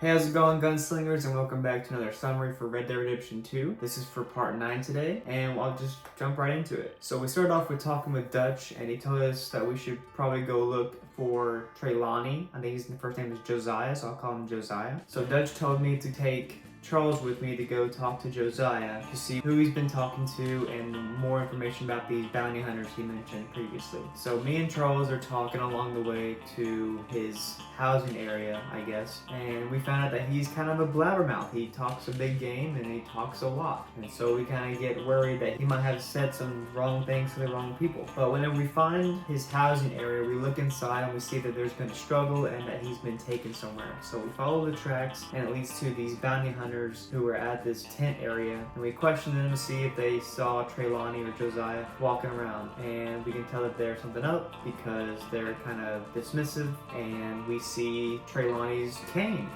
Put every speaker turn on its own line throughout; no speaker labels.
Hey, how's it going, gunslingers, and welcome back to another summary for Red Dead Redemption 2. This is for part 9 today, and I'll just jump right into it. So we started off with talking with Dutch, and he told us that we should probably go look for Trelawney. I think his first name is Josiah, so I'll call him Josiah. So Dutch told me to take Charles with me to go talk to Josiah to see who he's been talking to and more information about these bounty hunters he mentioned previously. So me and Charles are talking along the way to his housing area, I guess, and we found out that he's kind of a blabbermouth. He talks a big game and he talks a lot, and so we kind of get worried that he might have said some wrong things to the wrong people. But whenever we find his housing area, we look inside and we see that there's been a struggle and that he's been taken somewhere. So we follow the tracks and it leads to these bounty hunters who were at this tent area, and we questioned them to see if they saw Trelawney or Josiah walking around, and we can tell that there's something up because they're kind of dismissive, and we see Trelawney's cane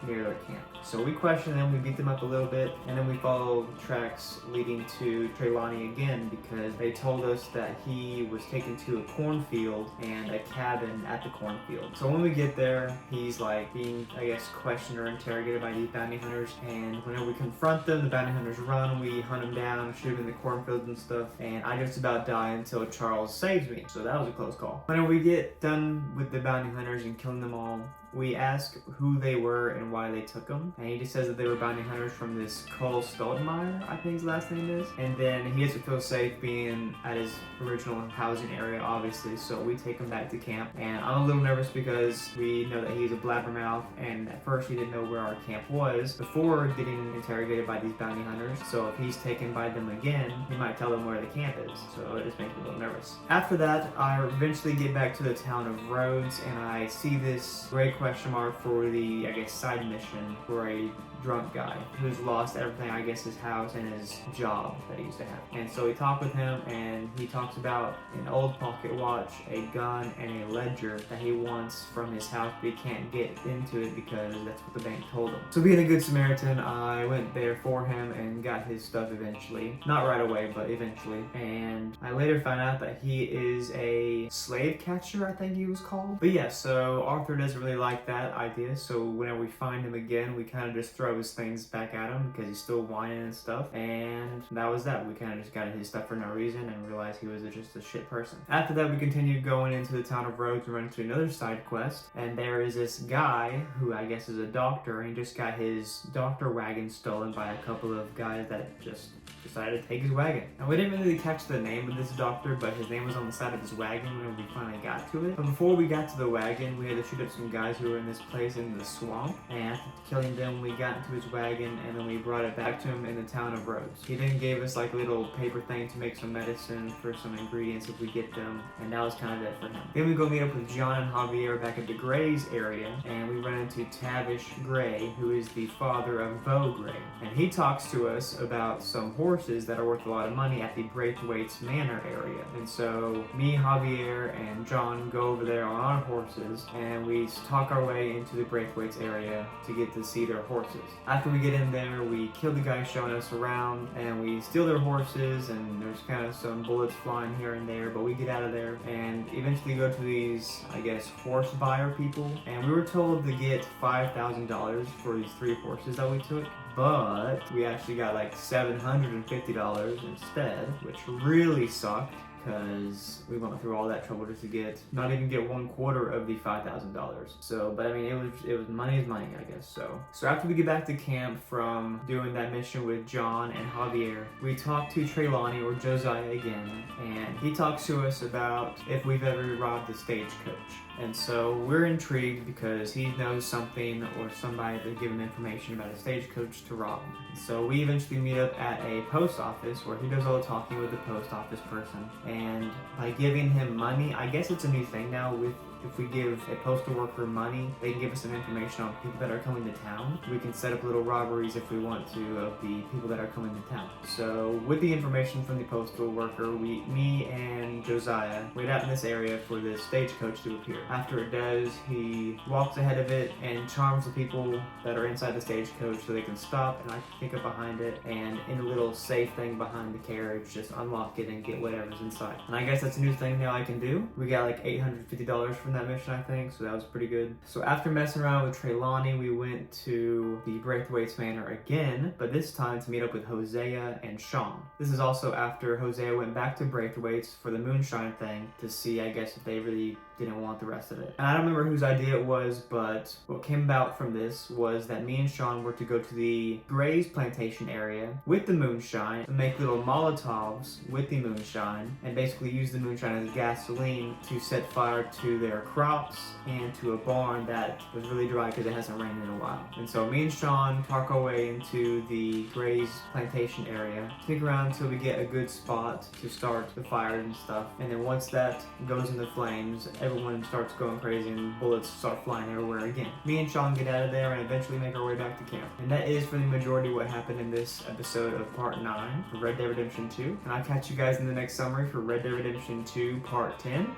near their camp. So we question them, we beat them up a little bit, and then we follow the tracks leading to Trelawney again because they told us that he was taken to a cornfield and a cabin at the cornfield. So when we get there, he's like being, I guess, questioned or interrogated by these bounty hunters, and whenever we confront them, the bounty hunters run, we hunt them down, shoot them in the cornfields and stuff, and I just about die until Charles saves me. So that was a close call. Whenever we get done with the bounty hunters and killing them all, we ask who they were and why they took them, and he just says that they were bounty hunters from this Cole Stoltenmeyer, I think his last name is, and then he doesn't feel safe being at his original housing area, obviously, so we take him back to camp, and I'm a little nervous because we know that he's a blabbermouth, and at first he didn't know where our camp was before getting interrogated by these bounty hunters, so if he's taken by them again, he might tell them where the camp is, so it just makes me a little nervous. After that, I eventually get back to the town of Rhodes, and I see this great question mark for the, I guess, side mission for a drunk guy who's lost everything, I guess his house and his job that he used to have. And so we talk with him, and he talks about an old pocket watch, a gun, and a ledger that he wants from his house, but he can't get into it because that's what the bank told him. So being a good Samaritan, I went there for him and got his stuff eventually. Not right away, but eventually. And I later found out that he is a slave catcher, I think he was called. But yeah, so Arthur doesn't really like that idea, so whenever we find him again, we kind of just throw his things back at him because he's still whining and stuff, and that was that. We kind of just got his stuff for no reason and realized he was just a shit person. After that, we continued going into the town of Rhodes and run into another side quest, and there is this guy who I guess is a doctor, and he just got his doctor wagon stolen by a couple of guys that just decided to take his wagon. And we didn't really catch the name of this doctor, but his name was on the side of his wagon when we finally got to it. But before we got to the wagon, we had to shoot up some guys who were in this place in the swamp, and after killing them, we got into his wagon, and then we brought it back to him in the town of Rhodes. He then gave us like a little paper thing to make some medicine for some ingredients if we get them, and that was kind of it for him. Then we go meet up with John and Javier back at the Gray's area, and we run into Tavish Gray, who is the father of Beau Gray, and he talks to us about some horses that are worth a lot of money at the Braithwaite's Manor area. And so me, Javier, and John go over there on our horses, and we talk our way into the Braithwaite's area to get to see their horses. After we get in there, we kill the guy showing us around, and we steal their horses, and there's kind of some bullets flying here and there, but we get out of there and eventually go to these, I guess, horse buyer people, and we were told to get $5,000 for these 3 horses that we took, but we actually got like $750 instead, which really sucked because we went through all that trouble just to not even get 1/4 of the $5,000. So, but I mean, it was money is money, I guess. So after we get back to camp from doing that mission with John and Javier, we talk to Trelawney or Josiah again, and he talks to us about if we've ever robbed a stagecoach. And so we're intrigued because he knows something or somebody that given information about a stagecoach to rob. So we eventually meet up at a post office where he does all the talking with the post office person. And by giving him money, I guess it's a new thing now with if we give a postal worker money, they can give us some information on people that are coming to town. We can set up little robberies if we want to of the people that are coming to town. So with the information from the postal worker, me and Josiah wait out in this area for this stagecoach to appear. After it does, he walks ahead of it and charms the people that are inside the stagecoach so they can stop, and I can pick up behind it, and in a little safe thing behind the carriage, just unlock it and get whatever's inside. And I guess that's a new thing now I can do. We got like $850 from that mission, I think, so that was pretty good. So after messing around with Trelawney, we went to the Braithwaite's Manor again, but this time to meet up with Hosea and Sean. This is also after Hosea went back to Braithwaite's for the moonshine thing to see, I guess, if they really didn't want the rest of it. And I don't remember whose idea it was, but what came about from this was that me and Sean were to go to the Gray's plantation area with the moonshine and make little Molotovs with the moonshine and basically use the moonshine as gasoline to set fire to their crops and to a barn that was really dry because it hasn't rained in a while. And so me and Sean park our way into the Gray's plantation area, sneak around until we get a good spot to start the fire and stuff. And then once that goes into flames, everyone starts going crazy and bullets start flying everywhere again. Me and Sean get out of there and eventually make our way back to camp. And that is for the majority what happened in this episode of Part 9 for Red Dead Redemption 2. And I'll catch you guys in the next summary for Red Dead Redemption 2 Part 10.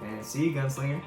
And see you, Gunslinger.